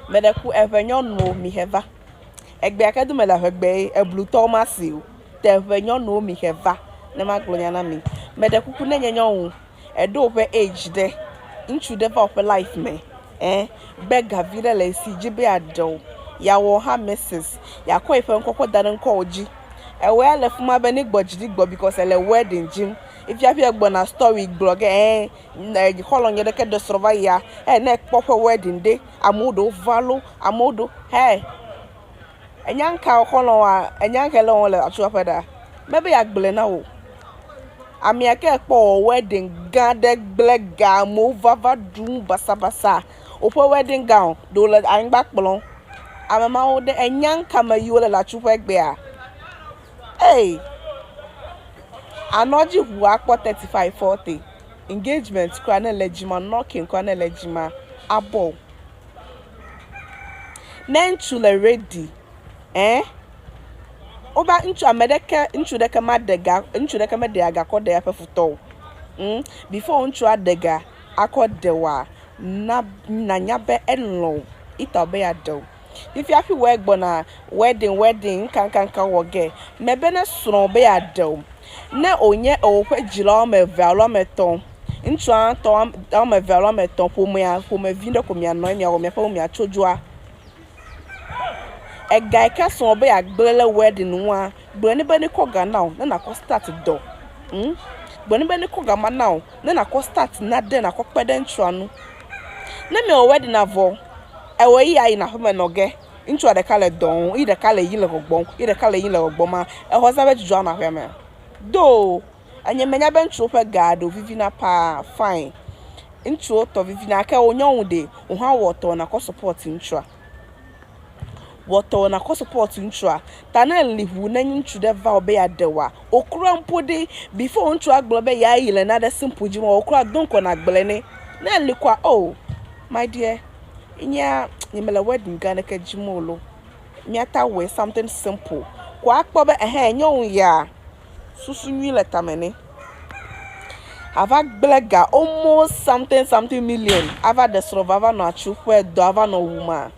Medeku evenyo no mi heva. Egbe akedu me la egbe eblu Thomas o. Te evenyo no mi heva. Ne ma glonya na mi. Medeku ku ne nyenyo edo pe age de. Inchu de for life me. Bega vile le si jibe ado. Ya wo ha misses. Ya kwa ife nkoko dare nko oji. Ewe le fuma be ni gbo because ele wedding gym. If you have a story blog, you call on your decade the survivor, neck proper wedding day, amodo, valo, amodo, hey. A young cow color, a young hello, a trapper. Maybe I blena. I mean, I can't for wedding, guarded black gown, move, vava, doom, basa, open wedding gown, do let I'm back belong. I'm a mouth, and young come a you la chupa bear. Hey. Anoji wakwa 35-40 engagement kwana legima knocking kwana legima abo nenchule ready oba nchu amedeke nchu deka madega nchu deka medega kode ya pefuto before nchu adega akodewa na nyabe enlo itobe ya do if you have work bona wedding kan woge mebe na suro be ya do ne onye okwe jira omevalo meton ntu anto omevalo meton po me vindo ko mi anoy mi awo me pa mi achojua e guy ka so be agbele wedding nwa gbani bani ko ga now na ko start do gbani bani ko ga ma now na ko start na de na ko pede ntu anu na me wedding avo e wo yi ayi na ho me noge ntu ade kale don ide kale yi le gogbon ma e ho za be juju na hwe me do anya menya bentro pe gado vivina pa fine intro to vivina ka onyon de o ha water na ko support intro ta na lihu na nyintru de va obe ya dewa okura mpode before intro aglobe ya yile na de simple jima okura donko na gbele ni na likwa oh my dear inya nyemela wedding ga na ka jimolo nyata we something simple kwa akpobe nyon ya susu nyi letamene ava blega almost something million ava the survivor no achukwe do ava no woman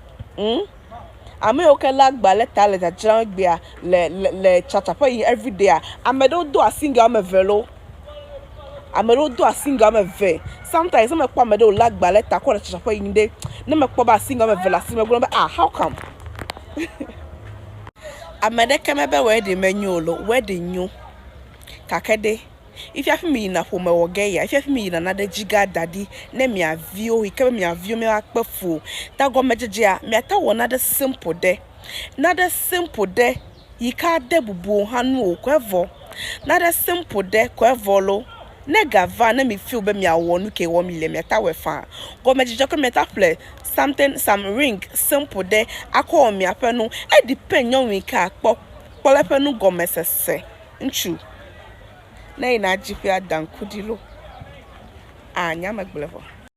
ame okela gba leta le jran gbe le chatapa every day amedo do a single amevelo amedo do a single ameve sometimes me kwa amedo lagba leta ko le chatapa inde na me kwa ba single amevela si me go how come amede kemebe wedding menyolo wedding new kakede if you have me na home wogeya if you have me na nada jiga daddy na me avio ike me avio me akpefu ta go mejeje a me ata wo nada simple de yika de bubu hanu okwevo nada simple de kwevolo negava na me feel be me awonu ke wo me le me ata we fa go mejeje ko me ta play some ring simple de akọ me apenu e depend on we ka akpo polepenu go mesese nchu na ina jifi adan kudilo anya magbelevo